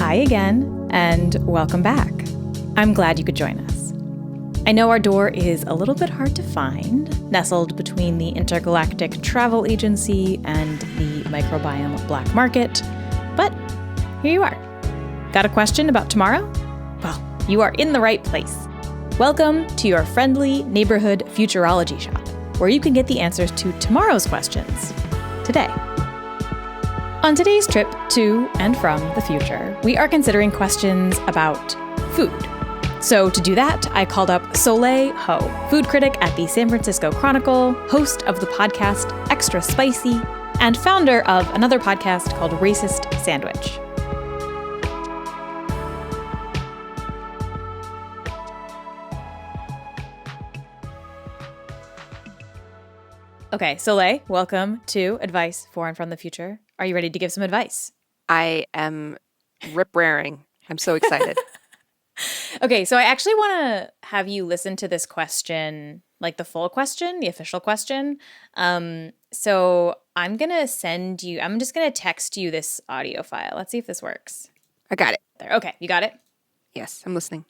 Hi again, and welcome back. I'm glad you could join us. I know our door is a little bit hard to find, nestled between the intergalactic travel agency and the microbiome black market, but here you are. Got a question about tomorrow? Well, you are in the right place. Welcome to your friendly neighborhood futurology shop, where you can get the answers to tomorrow's questions today. On today's trip to and from the future, we are considering questions about food. So to do that, I called up Soleil Ho, food critic at the San Francisco Chronicle, host of the podcast Extra Spicy, and founder of another podcast called Racist Sandwich. Okay, Soleil, welcome to Advice for and from the Future. Are you ready to give some advice? I am rip-raring. I'm so excited. Okay, so I actually want to have you listen to this question, like the full question, the official question. So I'm just going to text you this audio file. Let's see if this works. I got it. There. Okay, you got it? Yes, I'm listening.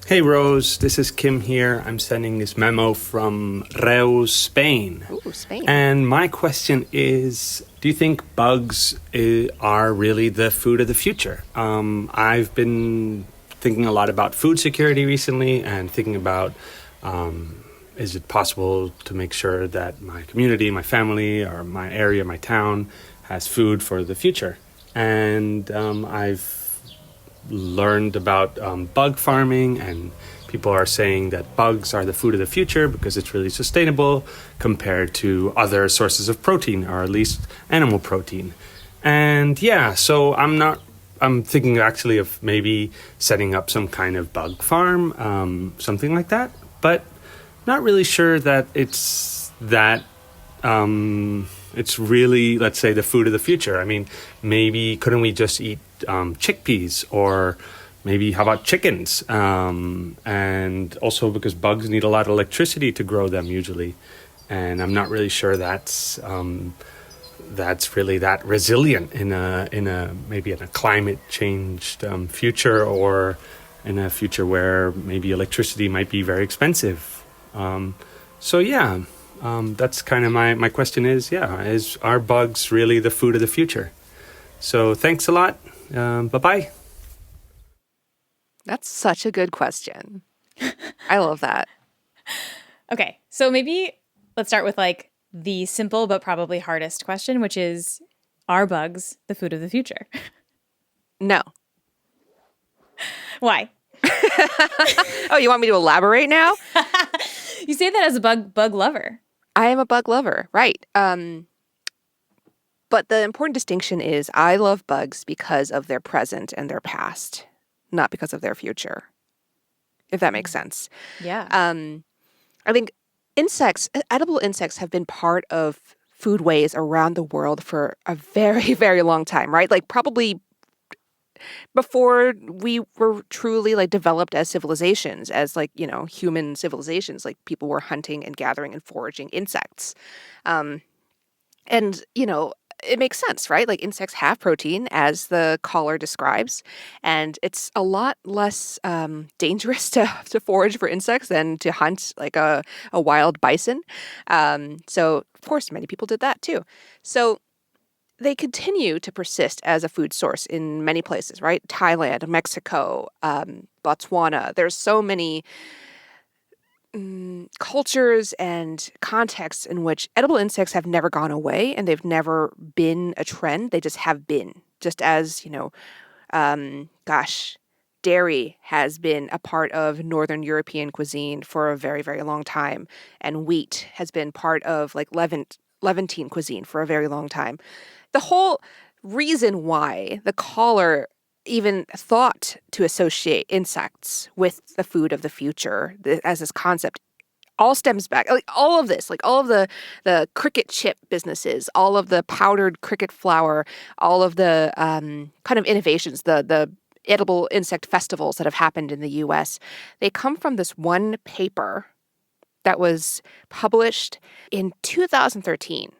Hey Rose, this is Kim here. I'm sending this memo from Reus, Spain. Ooh, Spain. And my question is, do you think bugs are really the food of the future? I've been thinking a lot about food security recently and thinking about is it possible to make sure that my community, my family, or my area, my town has food for the future? And I've learned about bug farming, and people are saying that bugs are the food of the future because it's really sustainable compared to other sources of protein, or at least animal protein. And yeah, so I'm thinking actually of maybe setting up some kind of bug farm, something like that, but not really sure that it's really, let's say, the food of the future. I mean, maybe couldn't we just eat chickpeas, or maybe how about chickens? And also because bugs need a lot of electricity to grow them usually. And I'm not really sure that's really that resilient in a climate changed future, or in a future where maybe electricity might be very expensive. That's kind of my question is are bugs really the food of the future? So thanks a lot. Bye-bye. That's such a good question. I love that. Okay, so maybe let's start with like the simple but probably hardest question, which is, are bugs the food of the future? No. Why? Oh, you want me to elaborate now? You say that as a bug lover. I am a bug lover, right. But the important distinction is I love bugs because of their present and their past, not because of their future, if that makes sense. Yeah. I think edible insects have been part of foodways around the world for a very, very long time, right? Like probably before we were truly like developed as civilizations, as like, human civilizations, like people were hunting and gathering and foraging insects. It makes sense, right? Like insects have protein, as the caller describes, and it's a lot less dangerous to forage for insects than to hunt like a wild bison. So, of course, many people did that too. So they continue to persist as a food source in many places, right? Thailand, Mexico, Botswana. There's so many cultures and contexts in which edible insects have never gone away, and they've never been a trend. They just have been, just as, dairy has been a part of Northern European cuisine for a very, very long time. And wheat has been part of like Levantine cuisine for a very long time. The whole reason why the caller even thought to associate insects with the food of the future as this concept all stems back, like all of this, like all of the cricket chip businesses, all of the powdered cricket flour, all of the kind of innovations, the edible insect festivals that have happened in the US, they come from this one paper that was published in 2013,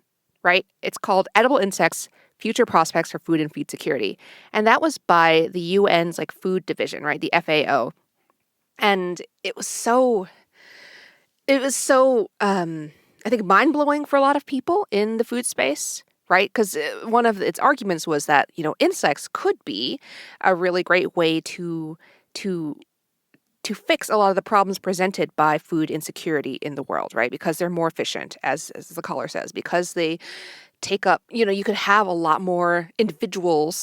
right? It's called Edible Insects, future prospects for food and feed security. And that was by the UN's food division, right? The FAO. And it was so I think mind-blowing for a lot of people in the food space, right? Because one of its arguments was that, insects could be a really great way to fix a lot of the problems presented by food insecurity in the world, right? Because they're more efficient, as the caller says, because they take up, you could have a lot more individual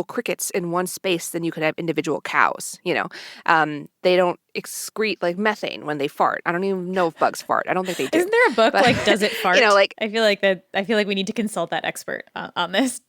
crickets in one space than you could have individual cows, They don't excrete methane when they fart. I don't even know if bugs fart. I don't think they do. Isn't there a book Does It Fart? I feel like we need to consult that expert on this.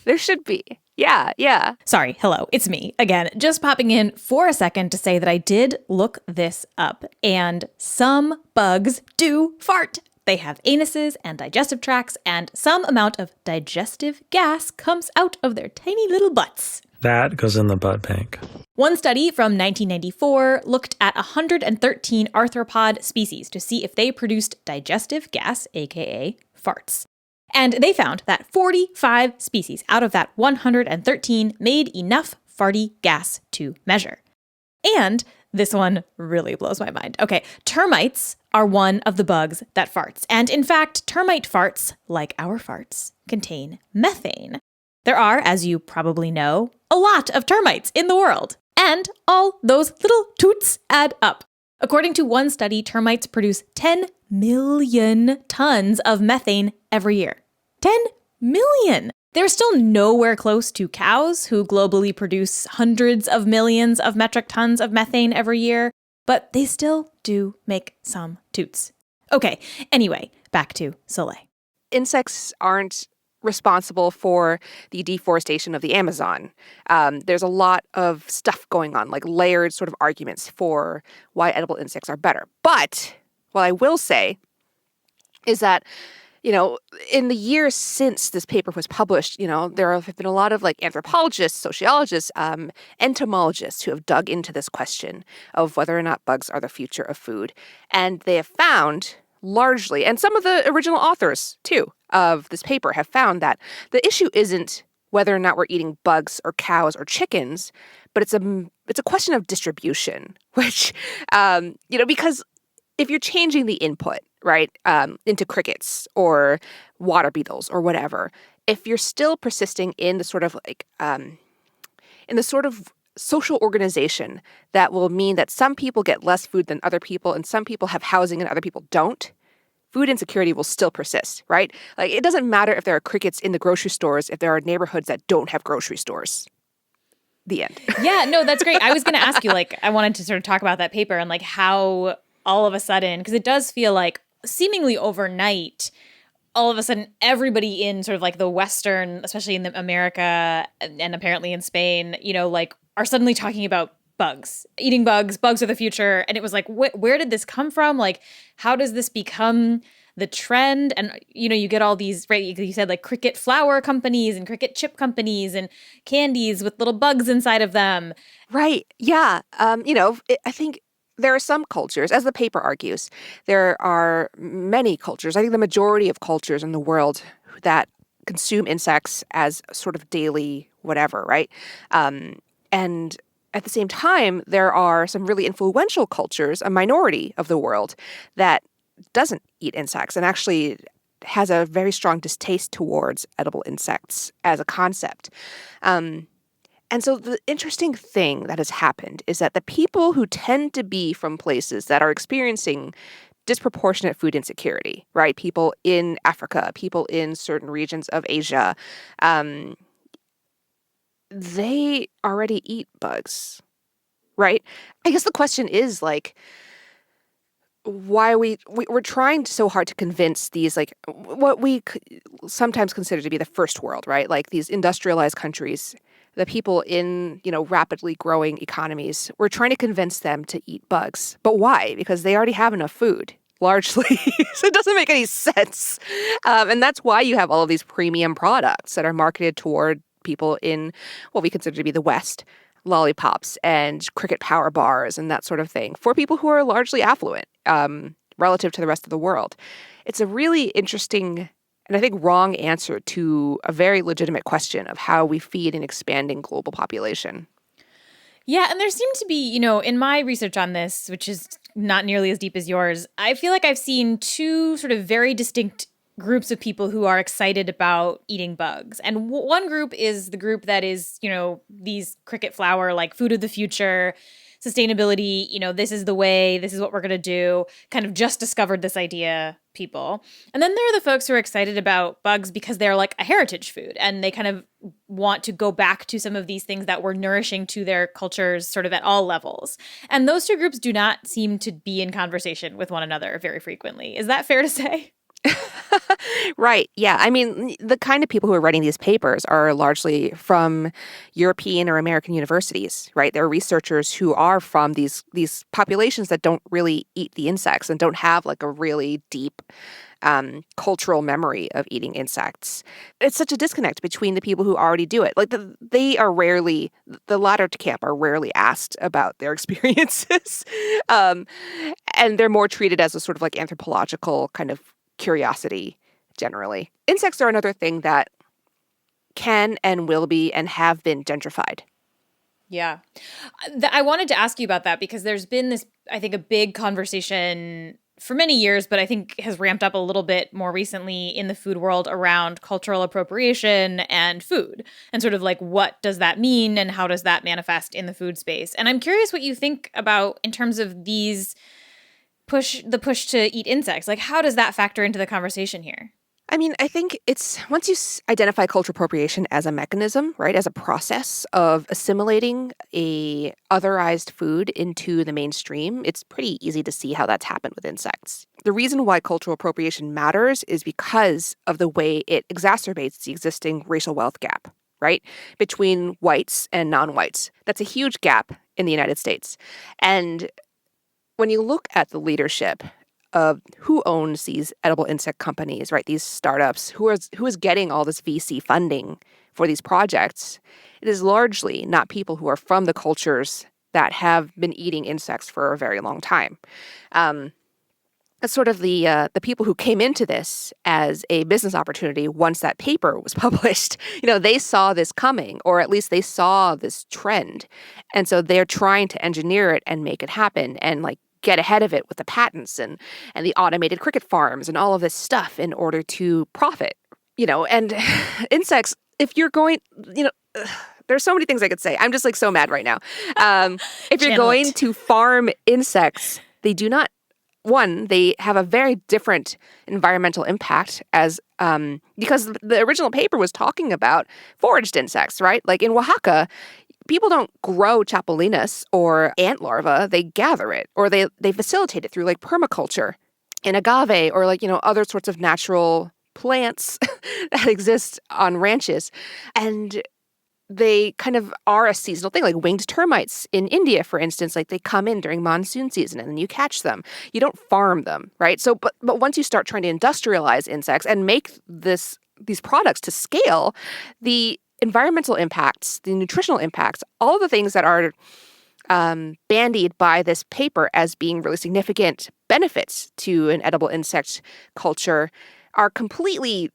There should be. Yeah. Sorry, hello, it's me again, just popping in for a second to say that I did look this up, and some bugs do fart. They have anuses and digestive tracts, and some amount of digestive gas comes out of their tiny little butts. That goes in the butt bank. One study from 1994 looked at 113 arthropod species to see if they produced digestive gas, aka farts. And they found that 45 species out of that 113 made enough farty gas to measure. And this one really blows my mind. Okay, termites are one of the bugs that farts. And in fact, termite farts, like our farts, contain methane. There are, as you probably know, a lot of termites in the world. And all those little toots add up. According to one study, termites produce 10 million tons of methane every year. 10 million! They're still nowhere close to cows, who globally produce hundreds of millions of metric tons of methane every year, but they still do make some toots. Okay, anyway, back to Soleil. Insects aren't responsible for the deforestation of the Amazon. There's a lot of stuff going on, layered sort of arguments for why edible insects are better. But what I will say is that in the years since this paper was published, there have been a lot of anthropologists, sociologists, entomologists who have dug into this question of whether or not bugs are the future of food. And they have found largely, and some of the original authors too of this paper have found that the issue isn't whether or not we're eating bugs or cows or chickens, but it's a question of distribution, which, because if you're changing the input, right, into crickets or water beetles or whatever, if you're still persisting in the sort of social organization that will mean that some people get less food than other people and some people have housing and other people don't, food insecurity will still persist, right? It doesn't matter if there are crickets in the grocery stores if there are neighborhoods that don't have grocery stores. The end. Yeah, no, that's great. I was going to ask you, I wanted to sort of talk about that paper and how all of a sudden, because it does feel like seemingly overnight, all of a sudden everybody in sort of the Western, especially in America and apparently in Spain, are suddenly talking about bugs, eating bugs. Bugs are the future. And it was where did this come from? How does this become the trend? And, you get all these, right, you said cricket flour companies and cricket chip companies and candies with little bugs inside of them. Right. Yeah. I think there are some cultures, as the paper argues, there are many cultures, I think the majority of cultures in the world that consume insects as sort of daily whatever, right? And at the same time, there are some really influential cultures, a minority of the world, that doesn't eat insects and actually has a very strong distaste towards edible insects as a concept. And so the interesting thing that has happened is that the people who tend to be from places that are experiencing disproportionate food insecurity, right? People in Africa, people in certain regions of Asia, they already eat bugs, right? I guess the question is why we're trying so hard to convince these what we sometimes consider to be the first world, right? These industrialized countries, the people in, rapidly growing economies, we're trying to convince them to eat bugs. But why? Because they already have enough food, largely. So it doesn't make any sense. And that's why you have all of these premium products that are marketed toward people in what we consider to be the West, lollipops and cricket power bars and that sort of thing, for people who are largely affluent relative to the rest of the world. It's a really interesting and I think wrong answer to a very legitimate question of how we feed an expanding global population. Yeah, and there seemed to be, in my research on this, which is not nearly as deep as yours, I feel like I've seen two sort of very distinct groups of people who are excited about eating bugs. And one group is the group that is, these cricket flower, like food of the future, sustainability, this is the way, this is what we're going to do, kind of just discovered this idea people. And then there are the folks who are excited about bugs because they're like a heritage food and they kind of want to go back to some of these things that were nourishing to their cultures sort of at all levels. And those two groups do not seem to be in conversation with one another very frequently. Is that fair to say? Right. Yeah. I mean, the kind of people who are writing these papers are largely from European or American universities, right? They're researchers who are from these populations that don't really eat the insects and don't have like a really deep cultural memory of eating insects. It's such a disconnect between the people who already do it. Like the latter camp are rarely asked about their experiences. And they're more treated as a sort of like anthropological kind of curiosity generally. Insects are another thing that can and will be and have been gentrified. Yeah. I wanted to ask you about that because there's been this, I think, a big conversation for many years, but I think has ramped up a little bit more recently in the food world around cultural appropriation and food and sort of like what does that mean and how does that manifest in the food space? And I'm curious what you think about in terms of these the push to eat insects. Like, how does that factor into the conversation here? I mean, I think it's once you identify cultural appropriation as a mechanism, right, as a process of assimilating a otherized food into the mainstream, it's pretty easy to see how that's happened with insects. The reason why cultural appropriation matters is because of the way it exacerbates the existing racial wealth gap, right, between whites and non-whites. That's a huge gap in the United States. And when you look at the leadership of who owns these edible insect companies, right, these startups, who is getting all this VC funding for these projects, it is largely not people who are from the cultures that have been eating insects for a very long time. That's sort of the people who came into this as a business opportunity once that paper was published. They saw this coming, or at least they saw this trend. And so they're trying to engineer it and make it happen and like get ahead of it with the patents and the automated cricket farms and all of this stuff in order to profit. And insects, if you're going, there's so many things I could say. I'm just like so mad right now. If you're going to farm insects, they do not, they have a very different environmental impact as because the original paper was talking about foraged insects, right? Like in Oaxaca, people don't grow chapulines or ant larvae, they gather it or they facilitate it through like permaculture in agave or like, other sorts of natural plants that exist on ranches. And they kind of are a seasonal thing, like winged termites in India, for instance, like they come in during monsoon season and then you catch them. You don't farm them, right? So, but once you start trying to industrialize insects and make these products to scale, the environmental impacts, the nutritional impacts, all of the things that are bandied by this paper as being really significant benefits to an edible insect culture are completely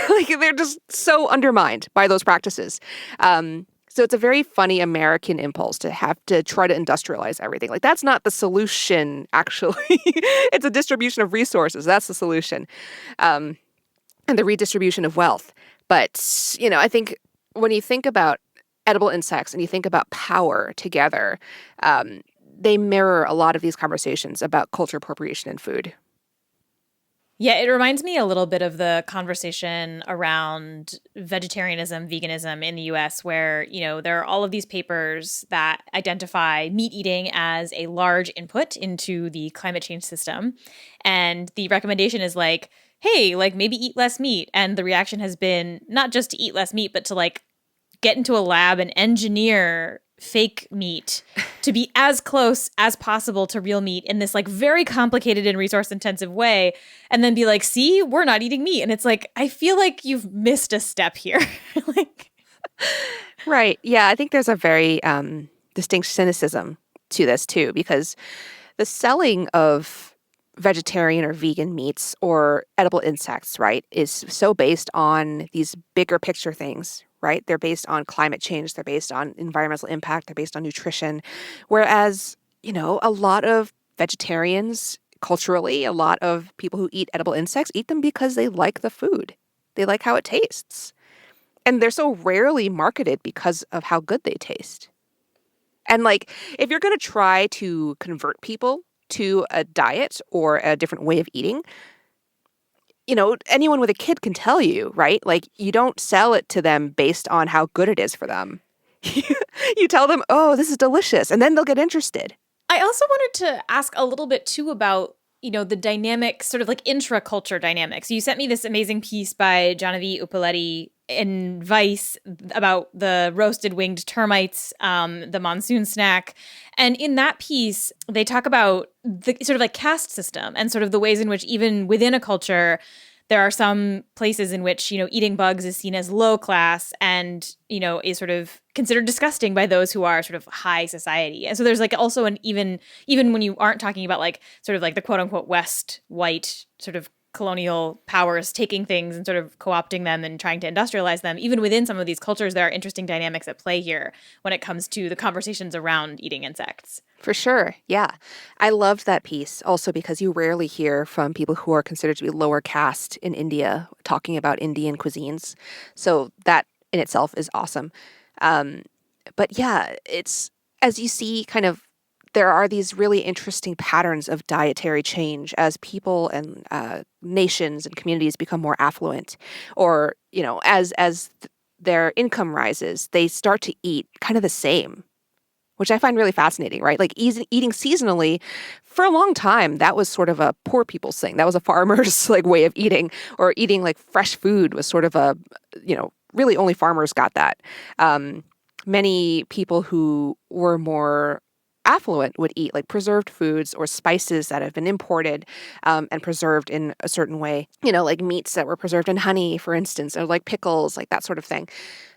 like they're just so undermined by those practices. So it's a very funny American impulse to have to try to industrialize everything. Like that's not the solution, actually. It's a distribution of resources. That's the solution. And the redistribution of wealth. But, I think when you think about edible insects and you think about power together, they mirror a lot of these conversations about culture appropriation in food. Yeah, it reminds me a little bit of the conversation around vegetarianism, veganism in the US, where, there are all of these papers that identify meat eating as a large input into the climate change system. And the recommendation is like, hey, like maybe eat less meat. And the reaction has been not just to eat less meat, but to like get into a lab and engineer fake meat to be as close as possible to real meat in this like very complicated and resource intensive way, and then be like, see, we're not eating meat. And it's like, I feel like you've missed a step here. Right. Yeah, I think there's a very distinct cynicism to this too, because the selling of vegetarian or vegan meats or edible insects, right, is so based on these bigger picture things, right? They're based on climate change, they're based on environmental impact, they're based on nutrition. Whereas, a lot of vegetarians, culturally, a lot of people who eat edible insects eat them because they like the food. They like how it tastes. And they're so rarely marketed because of how good they taste. And if you're going to try to convert people to a diet or a different way of eating, anyone with a kid can tell you, right? You don't sell it to them based on how good it is for them. You tell them, oh, this is delicious, and then they'll get interested. I also wanted to ask a little bit too about, the dynamic, sort of intra-culture dynamics. You sent me this amazing piece by Genevieve Upaletti in Vice about the roasted winged termites, the monsoon snack. And in that piece, they talk about the sort of caste system and sort of the ways in which even within a culture, there are some places in which, eating bugs is seen as low class and, is sort of considered disgusting by those who are sort of high society. And so there's also an even when you aren't talking about sort of the quote unquote West white sort of colonial powers taking things and sort of co-opting them and trying to industrialize them, even within some of these cultures, there are interesting dynamics at play here when it comes to the conversations around eating insects. For sure. Yeah. I loved that piece also because you rarely hear from people who are considered to be lower caste in India talking about Indian cuisines. So that in itself is awesome. But yeah, it's as you see kind of there are these really interesting patterns of dietary change as people and nations and communities become more affluent, or as their income rises, they start to eat kind of the same, which I find really fascinating. Right, eating seasonally for a long time, that was sort of a poor people's thing. That was a farmer's way of eating, or eating fresh food was sort of a really only farmers got that. Many people who were more affluent would eat preserved foods or spices that have been imported and preserved in a certain way, meats that were preserved in honey, for instance, or pickles, that sort of thing.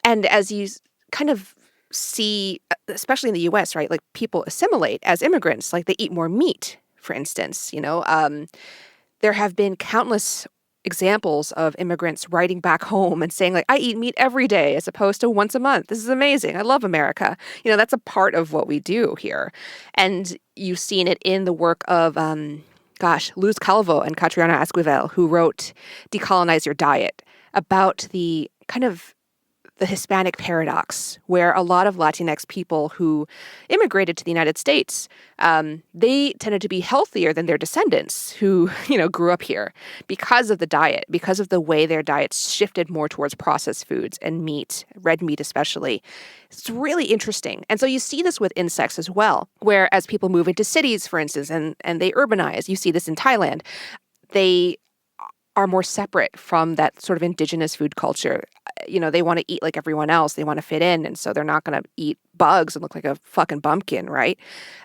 And as you kind of see, especially in the US, right, people assimilate as immigrants, they eat more meat, for instance, there have been countless examples of immigrants writing back home and saying I eat meat every day as opposed to once a month. This is amazing. I love America. That's a part of what we do here. And you've seen it in the work of, Luz Calvo and Catriona Esquivel, who wrote Decolonize Your Diet, about the kind of the Hispanic paradox, where a lot of Latinx people who immigrated to the United States, they tended to be healthier than their descendants who, grew up here because of the diet, because of the way their diets shifted more towards processed foods and meat, red meat especially. It's really interesting. And so you see this with insects as well, where as people move into cities, for instance, and they urbanize, you see this in Thailand, they are more separate from that sort of indigenous food culture. They want to eat like everyone else. They want to fit in. And so they're not going to eat bugs and look like a fucking bumpkin, right?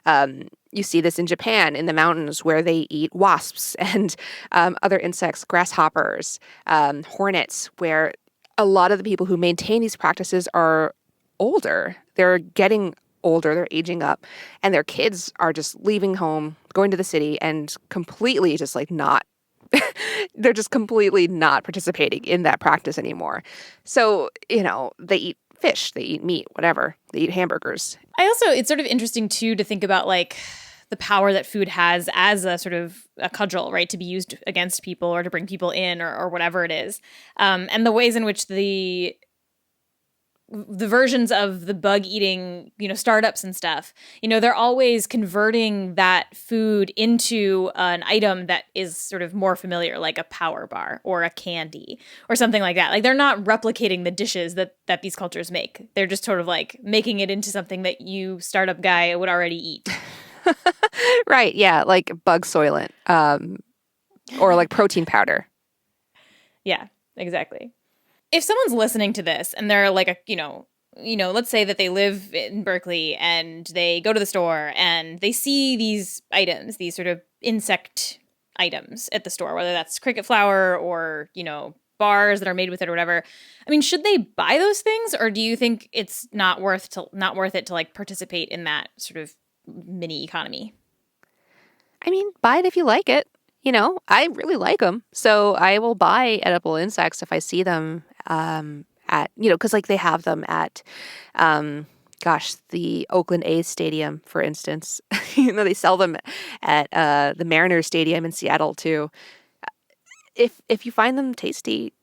You see this in Japan, in the mountains, where they eat wasps and other insects, grasshoppers, hornets, where a lot of the people who maintain these practices are older. They're getting older, they're aging up, and their kids are just leaving home, going to the city, and completely just not they're just completely not participating in that practice anymore. So, they eat fish, they eat meat, whatever. They eat hamburgers. It's sort of interesting too to think about the power that food has as a sort of a cudgel, right, to be used against people or to bring people in or whatever it is. And the ways in which the versions of the bug eating, startups and stuff, they're always converting that food into an item that is sort of more familiar, like a power bar or a candy or something like that. They're not replicating the dishes that these cultures make. They're just sort of making it into something that you startup guy would already eat. Right. Yeah. Like bug soylent, or protein powder. Yeah, exactly. If someone's listening to this and they're let's say that they live in Berkeley and they go to the store and they see these items, these sort of insect items at the store, whether that's cricket flour or, bars that are made with it or whatever. I mean, should they buy those things, or do you think it's not worth it to participate in that sort of mini economy? I mean, buy it if you like it. I really like them. So I will buy edible insects if I see them because like they have them at, the Oakland A's stadium, for instance. They sell them at the Mariners Stadium in Seattle too. If you find them tasty,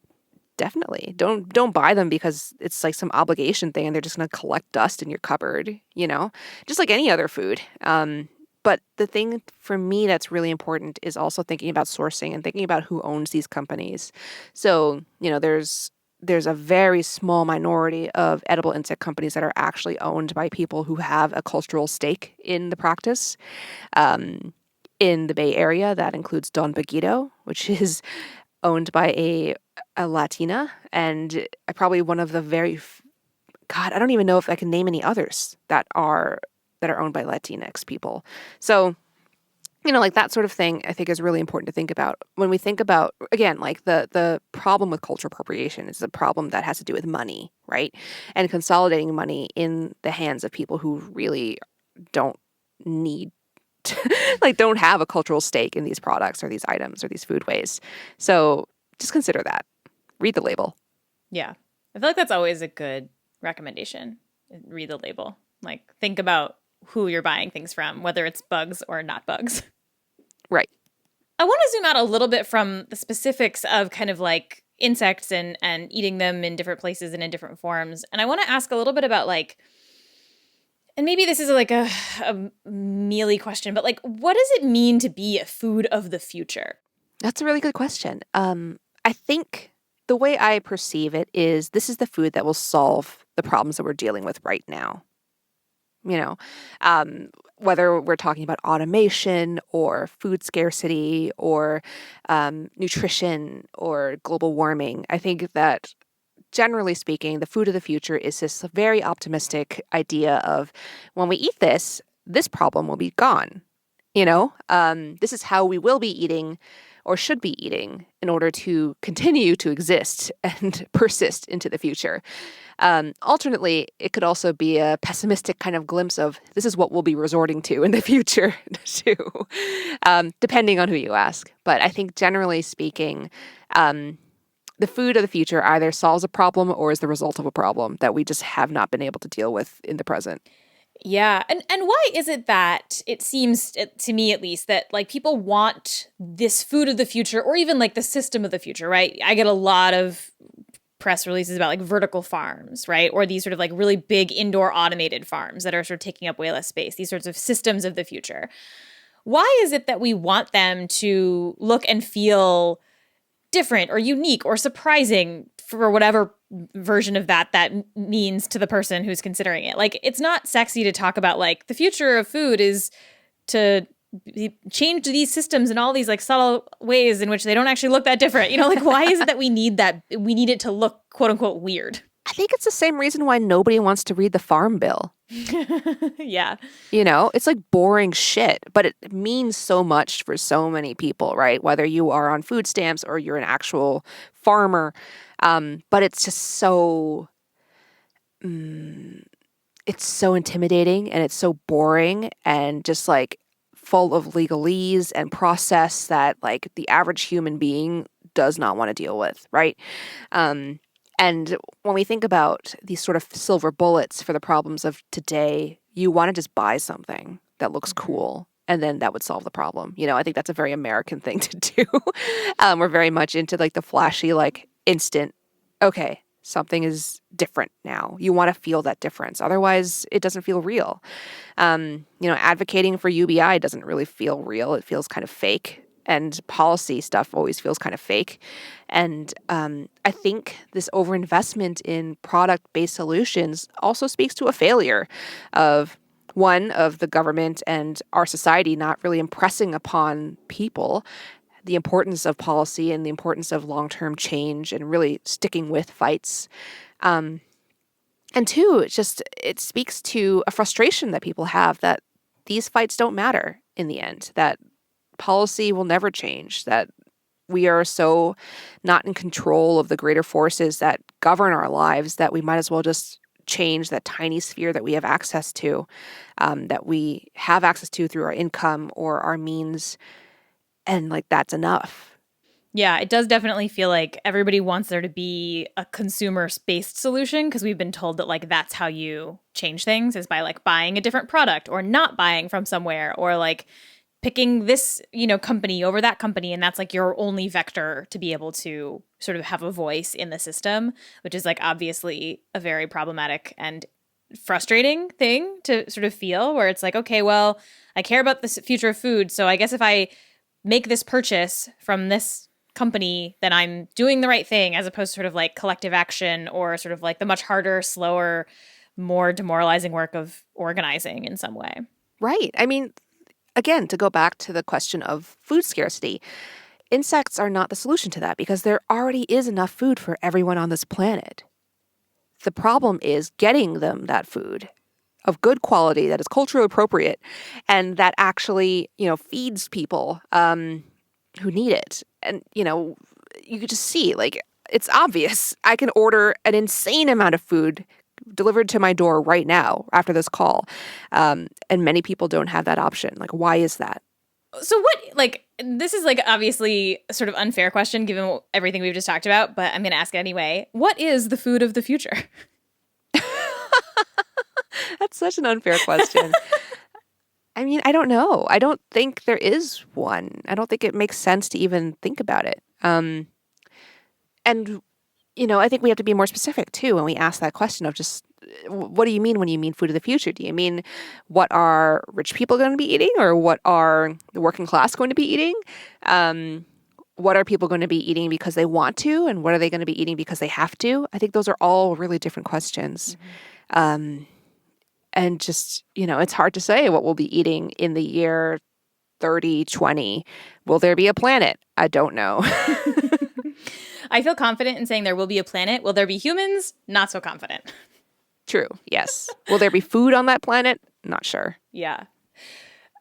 definitely don't buy them because it's like some obligation thing and they're just going to collect dust in your cupboard, just like any other food. But the thing for me that's really important is also thinking about sourcing and thinking about who owns these companies. So, there's a very small minority of edible insect companies that are actually owned by people who have a cultural stake in the practice. In the Bay Area, that includes Don Baguito, which is owned by a Latina, and probably one of the God, I don't even know if I can name any others that are owned by Latinx people. So, like that sort of thing, I think is really important to think about when we think about, again, like the problem with cultural appropriation is a problem that has to do with money, right? And consolidating money in the hands of people who really don't need don't have a cultural stake in these products or these items or these foodways. So just consider that. Read the label. Yeah. I feel like that's always a good recommendation. Read the label. Like, think about who you're buying things from, whether it's bugs or not bugs. Right. I want to zoom out a little bit from the specifics of kind of like insects and eating them in different places and in different forms. And I want to ask a little bit about like, and maybe this is like a mealy question, but like, what does it mean to be a food of the future? That's a really good question. I think the way I perceive it is this is the food that will solve the problems that we're dealing with right now. Whether we're talking about automation or food scarcity or nutrition or global warming, I think that generally speaking, the food of the future is this very optimistic idea of when we eat this problem will be gone. This is how we will be eating or should be eating in order to continue to exist and persist into the future. Alternately, it could also be a pessimistic kind of glimpse of this is what we'll be resorting to in the future too, depending on who you ask. But I think generally speaking, the food of the future either solves a problem or is the result of a problem that we just have not been able to deal with in the present. Yeah. And why is it that it seems, to me at least, that like people want this food of the future or even like the system of the future, right? I get a lot of press releases about like vertical farms, right? Or these sort of like really big indoor automated farms that are sort of taking up way less space, these sorts of systems of the future. Why is it that we want them to look and feel different or unique or surprising for whatever version of that means to the person who's considering it? Like, it's not sexy to talk about like the future of food is to change these systems in all these like subtle ways in which they don't actually look that different. Like, why is it that we need it to look quote unquote weird? I think it's the same reason why nobody wants to read the Farm Bill. Yeah. It's like boring shit, but it means so much for so many people, right? Whether you are on food stamps or you're an actual farmer. But it's just so, it's so intimidating and it's so boring and just like full of legalese and process that like the average human being does not want to deal with, right? And when we think about these sort of silver bullets for the problems of today, you want to just buy something that looks cool, and then that would solve the problem. I think that's a very American thing to do. We're very much into like the flashy, like instant, okay, something is different now. You want to feel that difference. Otherwise, it doesn't feel real. Advocating for UBI doesn't really feel real. It feels kind of fake. And policy stuff always feels kind of fake. And I think this overinvestment in product-based solutions also speaks to a failure of the government and our society not really impressing upon people the importance of policy and the importance of long-term change and really sticking with fights. And two, it speaks to a frustration that people have that these fights don't matter in the end, that policy will never change, that we are so not in control of the greater forces that govern our lives that we might as well just change that tiny sphere that we have access to, through our income or our means, and like that's enough. Yeah, it does definitely feel like everybody wants there to be a consumer-based solution because we've been told that like that's how you change things is by like buying a different product or not buying from somewhere or like picking this, company over that company, and that's like your only vector to be able to sort of have a voice in the system, which is like obviously a very problematic and frustrating thing to sort of feel where it's like, okay, well, I care about the future of food, so I guess if I make this purchase from this company, then I'm doing the right thing, as opposed to sort of like collective action or sort of like the much harder, slower, more demoralizing work of organizing in some way. Right. I mean, again, to go back to the question of food scarcity, insects are not the solution to that because there already is enough food for everyone on this planet. The problem is getting them that food of good quality that is culturally appropriate and that actually, feeds people who need it. And, you could just see, like, it's obvious. I can order an insane amount of food delivered to my door right now after this call. And many people don't have that option. Like, why is that? So what, like, this is like obviously a sort of unfair question given everything we've just talked about, but I'm going to ask it anyway. What is the food of the future? That's such an unfair question. I mean, I don't know. I don't think there is one. I don't think it makes sense to even think about it. And, I think we have to be more specific too when we ask that question of just, what do you mean when you mean food of the future? Do you mean what are rich people going to be eating or what are the working class going to be eating? What are people going to be eating because they want to? And what are they going to be eating because they have to? I think those are all really different questions. Mm-hmm. And just, it's hard to say what we'll be eating in the year 3020. Will there be a planet? I don't know. I feel confident in saying there will be a planet. Will there be humans? Not so confident. True. Yes. Will there be food on that planet? Not sure. Yeah.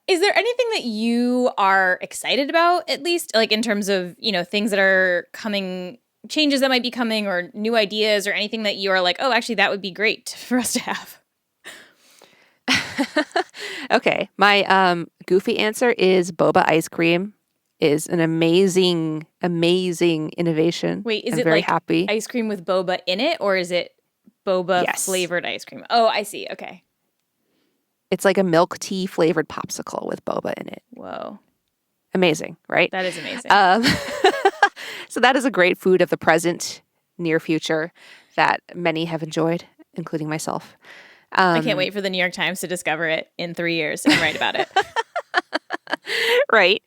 Is there anything that you are excited about, at least, like in terms of, things that are coming, changes that might be coming or new ideas or anything that you are like, oh, actually, that would be great for us to have? Okay. My goofy answer is boba ice cream is an amazing, amazing innovation. Wait, is I'm it very like happy. Ice cream with boba in it, or is it boba flavored ice cream? Oh, I see. Okay. It's like a milk tea flavored popsicle with boba in it. Whoa. Amazing, right? That is amazing. So that is a great food of the present, near future that many have enjoyed, including myself. I can't wait for the New York Times to discover it in 3 years and write about it. Right.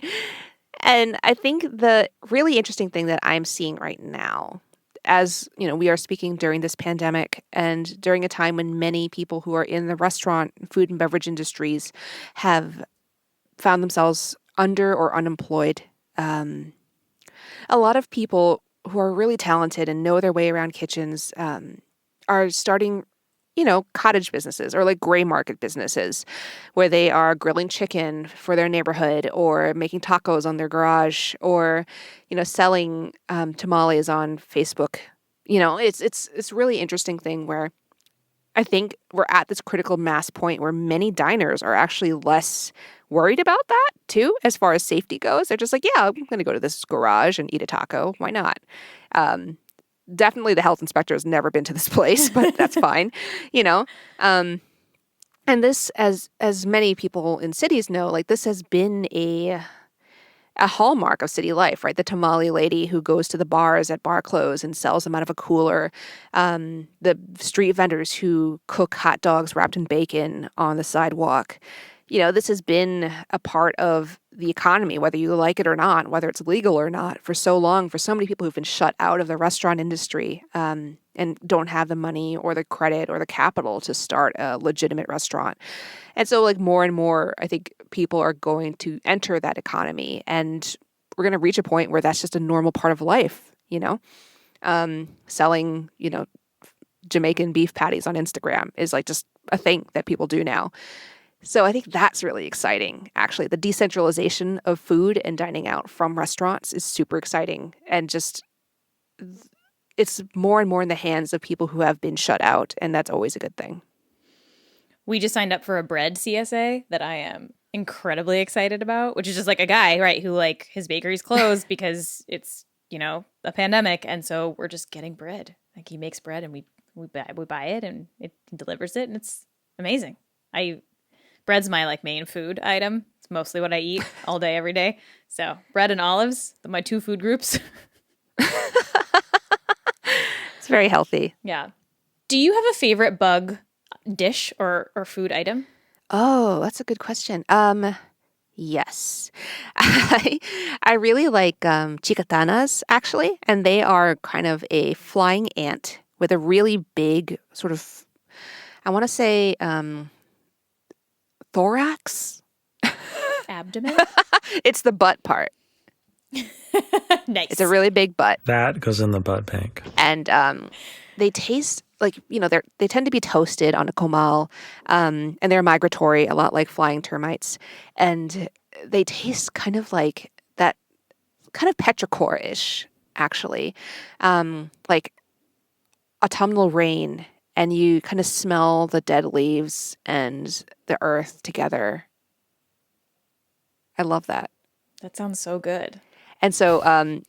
And I think the really interesting thing that I'm seeing right now, as we are speaking during this pandemic and during a time when many people who are in the restaurant, food and beverage industries have found themselves under or unemployed. A lot of people who are really talented and know their way around kitchens are starting cottage businesses or like gray market businesses where they are grilling chicken for their neighborhood or making tacos on their garage or, selling tamales on Facebook. It's really interesting thing where I think we're at this critical mass point where many diners are actually less worried about that too, as far as safety goes. They're just like, yeah, I'm going to go to this garage and eat a taco. Why not? Definitely the health inspector has never been to this place, but that's fine, And this, as many people in cities know, like this has been a hallmark of city life, right? The tamale lady who goes to the bars at bar close and sells them out of a cooler. The street vendors who cook hot dogs wrapped in bacon on the sidewalk. This has been a part of the economy, whether you like it or not, whether it's legal or not, for so long, for so many people who've been shut out of the restaurant industry and don't have the money or the credit or the capital to start a legitimate restaurant. And so like more and more, I think people are going to enter that economy and we're going to reach a point where that's just a normal part of life, selling, Jamaican beef patties on Instagram is like just a thing that people do now. So I think that's really exciting, actually. The decentralization of food and dining out from restaurants is super exciting. And just, it's more and more in the hands of people who have been shut out. And that's always a good thing. We just signed up for a bread CSA that I am incredibly excited about, which is just like a guy, right, who like his bakery's closed because it's, a pandemic. And so we're just getting bread. Like he makes bread and we buy it and it delivers it and it's amazing. Bread's my like main food item. It's mostly what I eat all day, every day. So bread and olives, my two food groups. It's very healthy. Yeah. Do you have a favorite bug dish or food item? Oh, that's a good question. Yes. I really like chicatanas, actually, and they are kind of a flying ant with a really big sort of, I want to say, thorax? Abdomen? It's the butt part. Nice. It's a really big butt. That goes in the butt bank. And they taste like, they tend to be toasted on a comal, and they're migratory, a lot like flying termites. And they taste kind of like that, kind of petrichor-ish, actually. Like autumnal rain, and you kind of smell the dead leaves and the earth together. I love that. That sounds so good. And so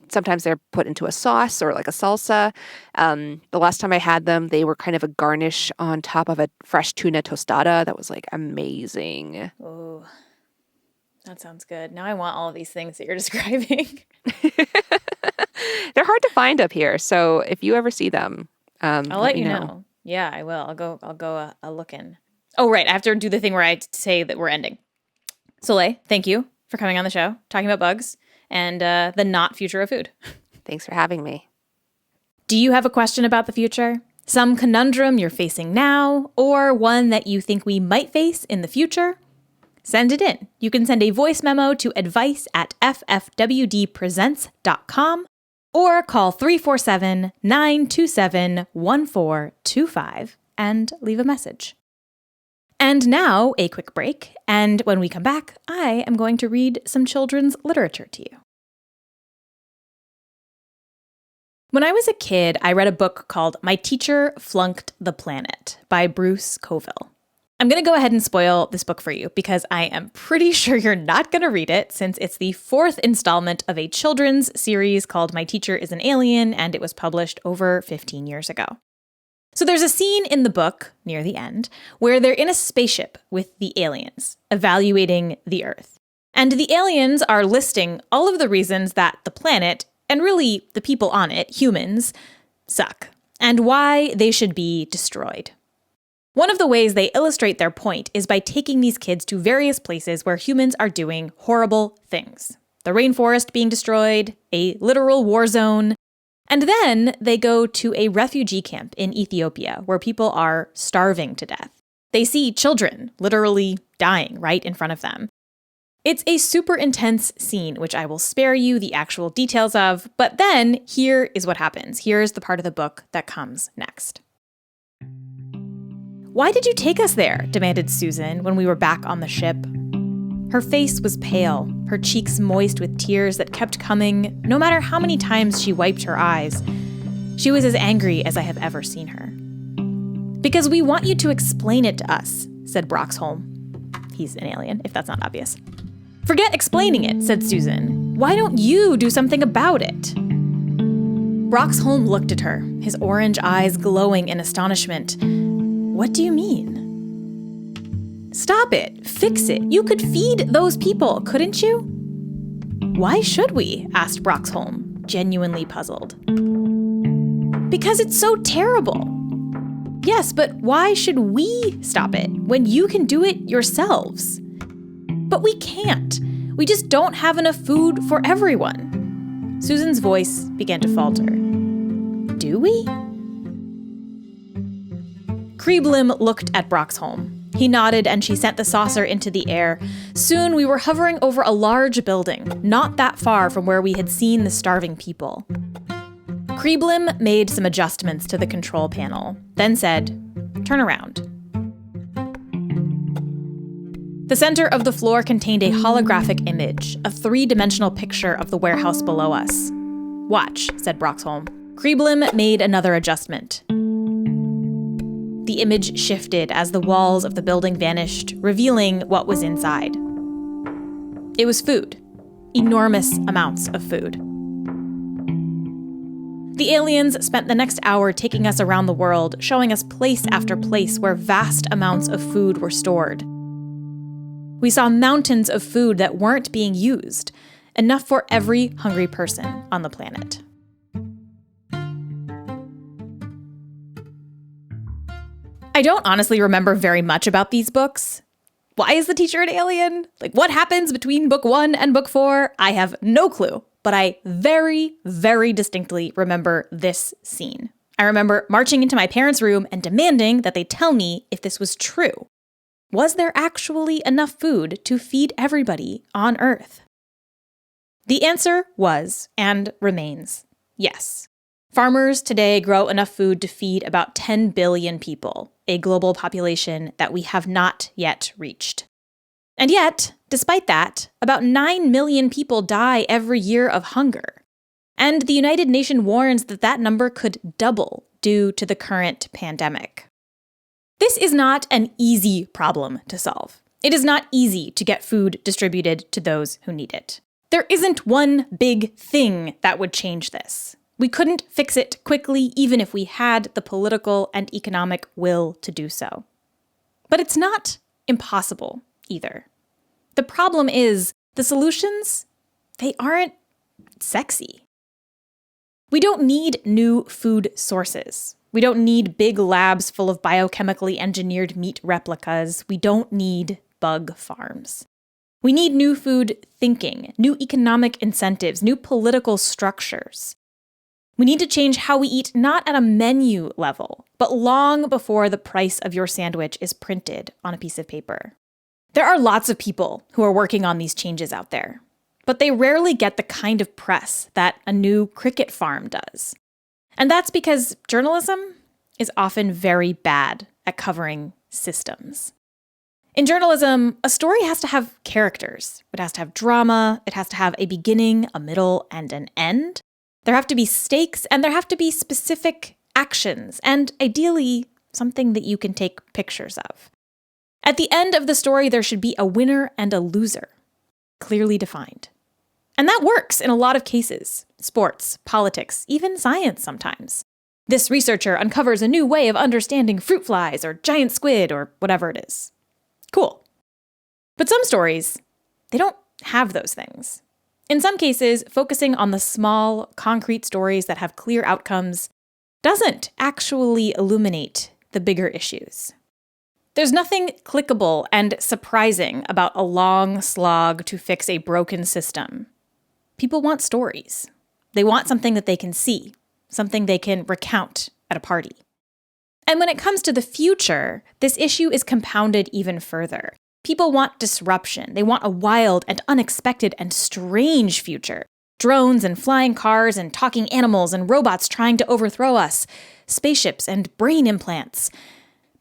sometimes they're put into a sauce or like a salsa. The last time I had them, they were kind of a garnish on top of a fresh tuna tostada. That was like amazing. Oh, that sounds good. Now I want all of these things that you're describing. They're hard to find up here. So if you ever see them, I'll let you know. Yeah, I will. I'll go a looking. Oh, right. I have to do the thing where I say that we're ending. Soleil, thank you for coming on the show, talking about bugs and the not future of food. Thanks for having me. Do you have a question about the future? Some conundrum you're facing now, or one that you think we might face in the future? Send it in. You can send a voice memo to advice@ffwdpresents.com or call 347-927-1425 and leave a message. And now, a quick break, and when we come back, I am going to read some children's literature to you. When I was a kid, I read a book called My Teacher Flunked the Planet by Bruce Coville. I'm going to go ahead and spoil this book for you because I am pretty sure you're not going to read it since it's the fourth installment of a children's series called My Teacher is an Alien, and it was published over 15 years ago. So there's a scene in the book, near the end, where they're in a spaceship with the aliens, evaluating the Earth. And the aliens are listing all of the reasons that the planet, and really the people on it, humans, suck, and why they should be destroyed. One of the ways they illustrate their point is by taking these kids to various places where humans are doing horrible things. The rainforest being destroyed, a literal war zone, and then they go to a refugee camp in Ethiopia where people are starving to death. They see children literally dying right in front of them. It's a super intense scene, which I will spare you the actual details of, but then here is what happens. Here's the part of the book that comes next. "Why did you take us there?" demanded Susan when we were back on the ship. Her face was pale, her cheeks moist with tears that kept coming no matter how many times she wiped her eyes. She was as angry as I have ever seen her. "Because we want you to explain it to us," said Broxholm. He's an alien, if that's not obvious. "Forget explaining it," said Susan. "Why don't you do something about it?" Broxholm looked at her, his orange eyes glowing in astonishment. "What do you mean?" "Stop it. Fix it. You could feed those people, couldn't you?" "Why should we?" asked Broxholm, genuinely puzzled. "Because it's so terrible." "Yes, but why should we stop it when you can do it yourselves?" "But we can't. We just don't have enough food for everyone." Susan's voice began to falter. "Do we?" Krieblim looked at Broxholm. He nodded and she sent the saucer into the air. Soon we were hovering over a large building, not that far from where we had seen the starving people. Krieblim made some adjustments to the control panel, then said, "Turn around." The center of the floor contained a holographic image, a three-dimensional picture of the warehouse below us. "Watch," said Broxholm. Krieblim made another adjustment. The image shifted as the walls of the building vanished, revealing what was inside. It was food. Enormous amounts of food. The aliens spent the next hour taking us around the world, showing us place after place where vast amounts of food were stored. We saw mountains of food that weren't being used, enough for every hungry person on the planet. I don't honestly remember very much about these books. Why is the teacher an alien? What happens between book 1 and book 4? I have no clue, but I very, very distinctly remember this scene. I remember marching into my parents' room and demanding that they tell me if this was true. Was there actually enough food to feed everybody on Earth? The answer was, and remains, yes. Farmers today grow enough food to feed about 10 billion people, a global population that we have not yet reached. And yet, despite that, about 9 million people die every year of hunger. And the United Nations warns that that number could double due to the current pandemic. This is not an easy problem to solve. It is not easy to get food distributed to those who need it. There isn't one big thing that would change this. We couldn't fix it quickly even if we had the political and economic will to do so. But it's not impossible either. The problem is the solutions, they aren't sexy. We don't need new food sources. We don't need big labs full of biochemically engineered meat replicas. We don't need bug farms. We need new food thinking, new economic incentives, new political structures. We need to change how we eat not at a menu level, but long before the price of your sandwich is printed on a piece of paper. There are lots of people who are working on these changes out there, but they rarely get the kind of press that a new cricket farm does. And that's because journalism is often very bad at covering systems. In journalism, a story has to have characters. It has to have drama. It has to have a beginning, a middle, and an end. There have to be stakes, and there have to be specific actions, and ideally, something that you can take pictures of. At the end of the story, there should be a winner and a loser, clearly defined. And that works in a lot of cases. Sports, politics, even science sometimes. This researcher uncovers a new way of understanding fruit flies or giant squid or whatever it is. Cool. But some stories, they don't have those things. In some cases, focusing on the small, concrete stories that have clear outcomes doesn't actually illuminate the bigger issues. There's nothing clickable and surprising about a long slog to fix a broken system. People want stories. They want something that they can see, something they can recount at a party. And when it comes to the future, this issue is compounded even further. People want disruption. They want a wild and unexpected and strange future. Drones and flying cars and talking animals and robots trying to overthrow us. Spaceships and brain implants.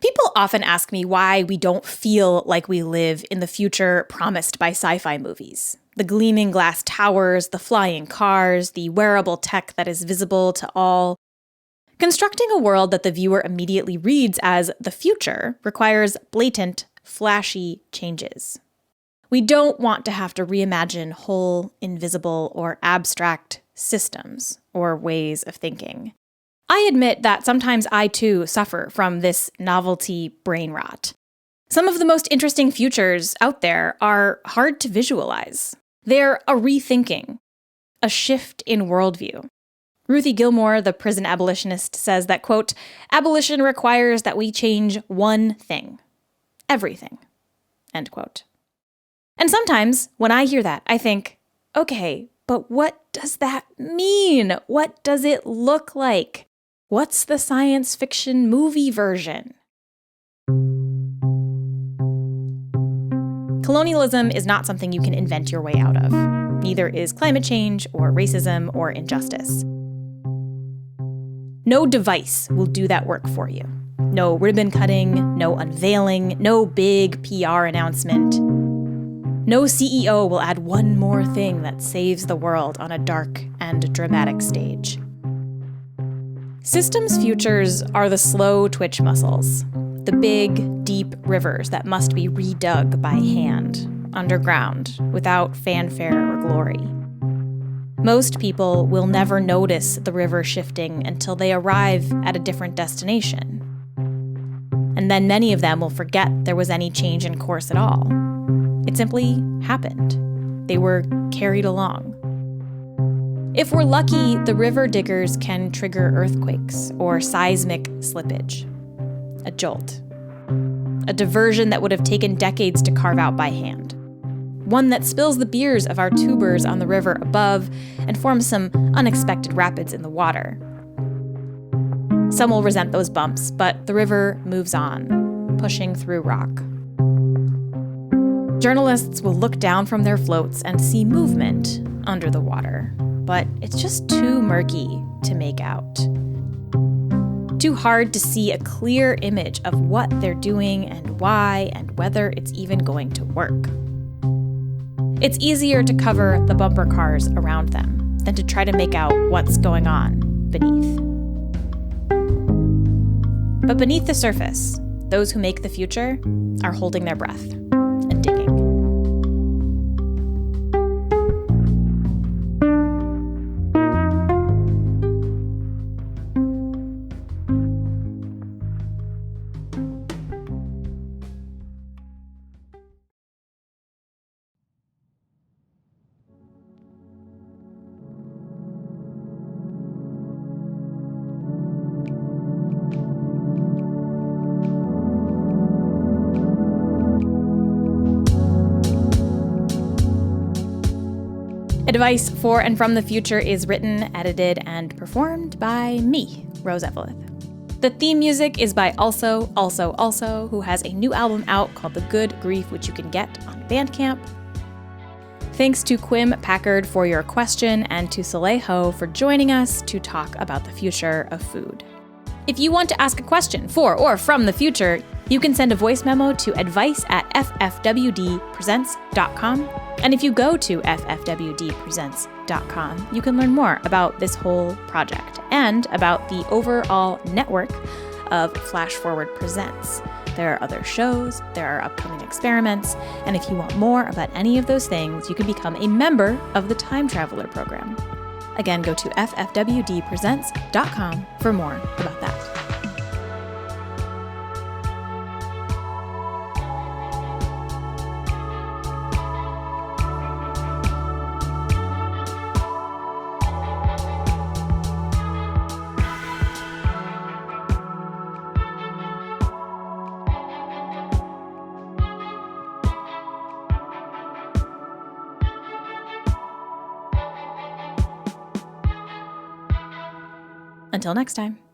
People often ask me why we don't feel like we live in the future promised by sci-fi movies. The gleaming glass towers, the flying cars, the wearable tech that is visible to all. Constructing a world that the viewer immediately reads as the future requires blatant, flashy changes. We don't want to have to reimagine whole, invisible, or abstract systems or ways of thinking. I admit that sometimes I too suffer from this novelty brain rot. Some of the most interesting futures out there are hard to visualize. They're a rethinking, a shift in worldview. Ruthie Gilmore, the prison abolitionist, says that, quote, "Abolition requires that we change one thing. Everything," end quote. And sometimes when I hear that, I think, okay, but what does that mean? What does it look like? What's the science fiction movie version? Colonialism is not something you can invent your way out of. Neither is climate change or racism or injustice. No device will do that work for you. No ribbon cutting, no unveiling, no big PR announcement. No CEO will add one more thing that saves the world on a dark and dramatic stage. Systems futures are the slow twitch muscles, the big, deep rivers that must be redug by hand. underground, without fanfare or glory. Most people will never notice the river shifting until they arrive at a different destination. And then many of them will forget there was any change in course at all. It simply happened. They were carried along. If we're lucky, the river diggers can trigger earthquakes or seismic slippage. A jolt. A diversion that would have taken decades to carve out by hand. One that spills the beers of our tubers on the river above and forms some unexpected rapids in the water. Some will resent those bumps, but the river moves on, pushing through rock. Journalists will look down from their floats and see movement under the water, but it's just too murky to make out. Too hard to see a clear image of what they're doing and why and whether it's even going to work. It's easier to cover the bumper cars around them than to try to make out what's going on beneath. But beneath the surface, those who make the future are holding their breath and digging. Advice for and from the Future is written, edited, and performed by me, Rose Eveleth. The theme music is by Also, who has a new album out called The Good Grief, which you can get on Bandcamp. Thanks to Quim Packard for your question and to Soleil Ho for joining us to talk about the future of food. If you want to ask a question for or from the future, you can send a voice memo to advice@ffwdpresents.com. And if you go to ffwdpresents.com, you can learn more about this whole project and about the overall network of Flash Forward Presents. There are other shows, there are upcoming experiments, and if you want more about any of those things, you can become a member of the Time Traveler program. Again, go to ffwdpresents.com for more about that. Until next time.